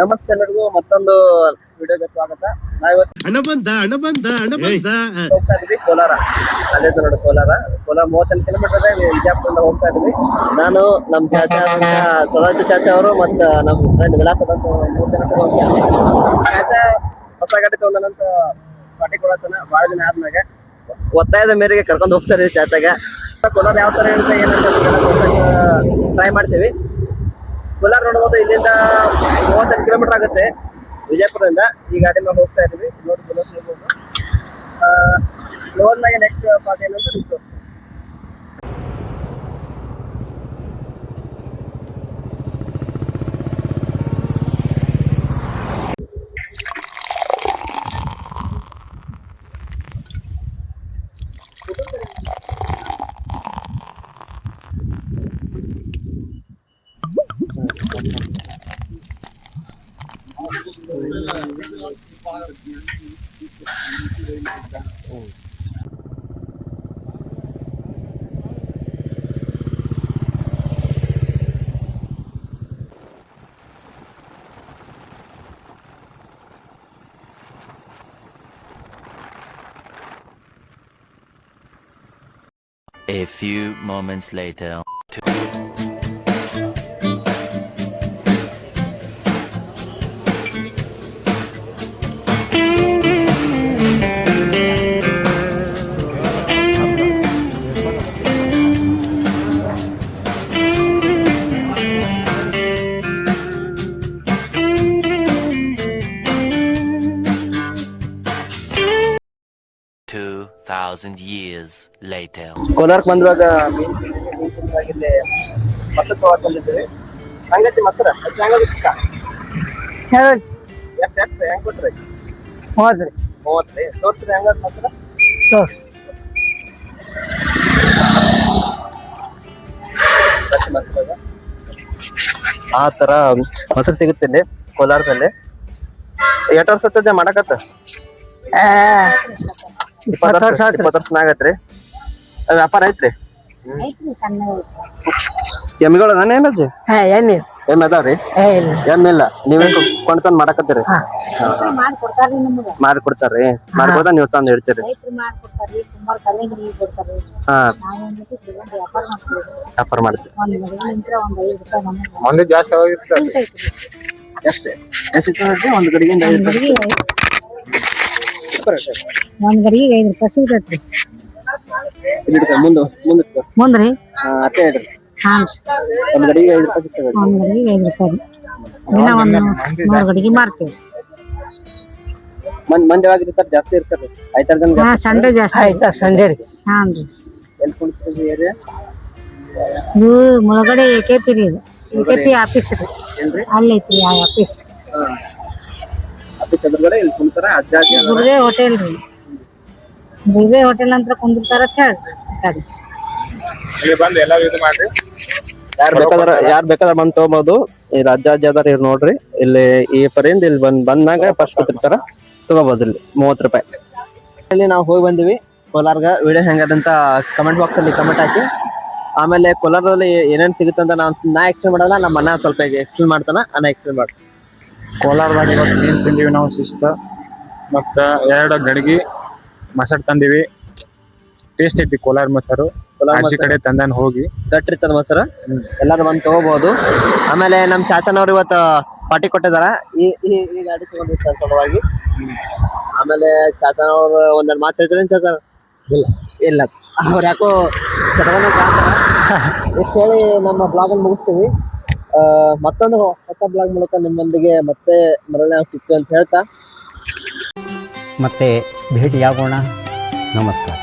ನಮಸ್ತೆ ಎಲ್ಲರಿಗೂ ಮತ್ತೊಂದು ವಿಡಿಯೋಗೆ ಸ್ವಾಗತ. ಹೋಗ್ತಾ ಇದೀವಿ ಕೋಲಾರ. ಅಲ್ಲೇ ನೋಡಿ ಕೋಲಾರ 38 ಕಿಲೋಮೀಟರ್ ಇದೆ. ವಿಜಯಪುರದಿಂದ ಹೋಗ್ತಾ ಇದೀವಿ. ನಾನು ನಮ್ ಚಾಚಾ ಸದಾಶಿವ ಚಾಚಾ ಅವರು ಮತ್ತ ನಮ್ ಫ್ರೆಂಡ್ ವಿಲಾಸದ 3 ಜನ ಚಾಚಾ ಹೊಸ ಗಾಡಿ ತಗೊಂಡಂತ ಪಾರ್ಟಿ ಕೊಡತನ ಬಹಳ ದಿನ ಆದ್ಮ್ಯಾಗ ಒತ್ತಾಯದ ಮೇರೆಗೆ ಕರ್ಕೊಂಡು ಹೋಗ್ತಾ ಇದೀವಿ ಚಾಚಾಗ. ಕೋಲಾರ ಯಾವ ತರ ಇರುತ್ತೆ ಏನಂತ ಟ್ರೈ ಮಾಡ್ತೀವಿ. ಕೋಲಾರ ನೋಡ್ಬೋದು, ಇಲ್ಲಿಂದ 38 ಕಿಲೋಮೀಟರ್ ಆಗುತ್ತೆ ವಿಜಯಪುರದಿಂದ. ಈ ಗಾಡಿ ಮೇಲೆ ಹೋಗ್ತಾ ಇದೀವಿ. ನೋಡಿ ಹೋಗ್ಬೋದು. ಹೋದ್ಮೇಲೆ ನೆಕ್ಸ್ಟ್ ಪಾರ್ಟಿ ಏನಂತ ನಿಮ್ಗೆ A few moments later. Years later. ಕೋಲಾರಕ್ಕೆ ಬಂದಾಗ ಇಲ್ಲಿ ಮಸಕ್ಕೆ ಹೋಗಿ ಬಂದಿದ್ದೀವಿ. ಹಂಗತಿ ಮಸರ ಹೆಂಗಾಗಿತ್ತ ಎಷ್ಟು ಹೆಂಗ್ ಕೊಟ್ರಿ? 30 ತೋರ್ಸ್ರಿ ಹೆಂಗದ ಮಸರ ಆ ತರ ಮೊಸರು ಸಿಗುತ್ತೆ ಇಲ್ಲಿ ಕೋಲಾರದಲ್ಲಿ. ಎಷ್ಟು ವರ್ಷ ಆತದೆ ಮಾಡಕತ್ತ? 20 ವರ್ಷ ಆಗತ್ರಿ. ವ್ಯಾಪಾರ ಐತ್ರಿ? ಎಮ್ಮಿಗಳು ಅದಾನ ಏನಜ್ಜಿ? ಎಮ್ಮೆ ಅದಾವ್ರಿ? ಎಮ್ಮೆ ಇಲ್ಲ, ನೀವೇ ಕೊಂಡ್ತಂದ್ ಮಾಡಕತ್ತೀರಿ? ಮಾಡ್ಕೊಡ್ತಾರ್ರಿ. ಮಾಡ್ಕೊಡ್ದ ನೀವ್ ತಂದ್ ಇಡ್ತೀರಿ? ಹಾ, ವ್ಯಾಪಾರ ಮಾಡ್ತೀರಿ. ಎಷ್ಟೇ ಒಂದ್ ಗಡಿಗೆ 5 ರೂಪಾಯಿ. ಒಂದ್ ಗಡಿಗೆ 5 ರೂಪಾಯಿ ಸಿಗ್ತೈತ್ರಿ. ಮುಂದ್ರಿ ಅಷ್ಟೇ ಹೇಳ್ರಿ. ಒಂದ್ ಗಡಿಗೆ 5 ರೂಪಾಯಿ ಸಿಗ್ತದೆ. ಒಂದ್ ಗಡಿಗೆ 5 ರೂಪಾಯಿ. ದಿನ ಒಂದ್ 3 ಗಡಿಗೆ ಮಾರ್ತೀವಿ. ಮಂದಿ ಯಾವಾಗ ಇರ್ತಾರ? ಜಾಸ್ತಿ ಇರ್ತಾರ. ಸಂಡೆ ಜಾಸ್ತಿ ಆಯ್ತಾ? ಸಂಡೆ ರೀ. ಹಾನ್ರಿ. ಎಲ್ಲಿ ಕುಳಿತಿದ್ರಿ ಏರಿಯಾ? ಇದು ಮುಳಗಡೆ AKP ರೀ. ಇದು AKP ಆಫೀಸ್ ರೀ. ಅಲ್ಲಿ ಐತ್ರಿ ಆ ಆಫೀಸ್. ಎದುರುಗಡೆ ಇಲ್ಲಿ ಕುಂತಾರ ಅಜ್ಜ ಅಜ್ಜಿ. ಗುರುದೇ ಹೋಟೆಲ್ ರೀ. ಗುರುದೇ ಹೋಟೆಲ್ ಅಂತ ಕುಂದಿರ್ತಾರ ಹೇಳ್ರಿ. ಯಾರ್ ಬೇಕಾದ್ರ ಬಂದ್ ತಗೋಬಹುದು. ಇಲ್ಲಿ ಅಜ್ಜ ಅಜ್ಜಿ ಅದಾರ ಇವ್ರು ನೋಡ್ರಿ. ಇಲ್ಲಿ ಈ ಪರಿಂದ ಇಲ್ಲಿ ಬಂದ್ಮ್ಯಾಗ ಫಸ್ಟ್ ಕೂತಿರ್ತಾರ, ತಗೋಬಹುದು ಇಲ್ಲಿ 30 ರೂಪಾಯಿ. ಇಲ್ಲಿ ನಾವು ಹೋಗಿ ಬಂದಿವಿ ಕೋಲಾರ್ಗ. ವಿಡಿಯೋ ಹೆಂಗದಂತ ಕಮೆಂಟ್ ಬಾಕ್ಸ್ ಅಲ್ಲಿ ಕಮೆಂಟ್ ಹಾಕಿ. ಆಮೇಲೆ ಕೋಲಾರದಲ್ಲಿ ಏನೇನ್ ಸಿಗುತ್ತಂತ ನಾ ಎಕ್ಸ್ಪ್ಲೇನ್ ಮಾಡಲ್ಲ, ನಮ್ಮ ಅಣ್ಣ ಸ್ವಲ್ಪ ಎಕ್ಸ್ಪ್ಲೇನ್ ಮಾಡ್ತಾನ. ಅಣ್ಣ ಎಕ್ಸ್ಪ್ಲೇನ್ ಮಾಡ್ತಾನ. ಕೋಲಾರದಾಗ ಇವತ್ತು ಮೀನ್ ತಿಂದಿವಿ ನಾವು ಶಿಸ್ತ. ಮತ್ತ 2 ಗಡಿಗೆ ಮೊಸರು ತಂದಿವಿ. ಟೇಸ್ಟ್ ಐತಿ ಕೋಲಾರ ಮೊಸರು. ಆಚೆ ಕಡೆ ತಂದನ್ ಹೋಗಿ ಗಟ್ಟಿರ್ತದ ಮೊಸರು. ಎಲ್ಲಾರು ಬಂದು ತಗೋಬಹುದು. ಆಮೇಲೆ ನಮ್ ಚಾಚನವ್ರು ಇವತ್ತ ಪಾರ್ಟಿ ಕೊಟ್ಟಿದಾರ ಈ ಗಾಡಿ ತಗೊಂಡಿರ್ತಾರ ಸಲುವಾಗಿ. ಆಮೇಲೆ ಚಾಚನವ್ರು ಒಂದೆರಡು ಮಾತು ಹೇಳ್ತಾರೆ. ಚಾಚನ ಇಲ್ಲ ಅವ್ರು ಯಾಕೋ ಇಷ್ಟು ಹೇಳಿ ನಮ್ಮ ಬ್ಲಾಗ್ ಅನ್ನು ಮುಗಿಸ್ತೀವಿ. ಮತ್ತೊಂದು ಹೊಸ ಬ್ಲಾಗ್ ಮೂಲಕ ನಿಮ್ಮೊಂದಿಗೆ ಮತ್ತೆ ಮರಳಿ ಸಿಕ್ತು ಅಂತ ಹೇಳ್ತಾ ಮತ್ತೆ ಭೇಟಿಯಾಗೋಣ. ನಮಸ್ಕಾರ.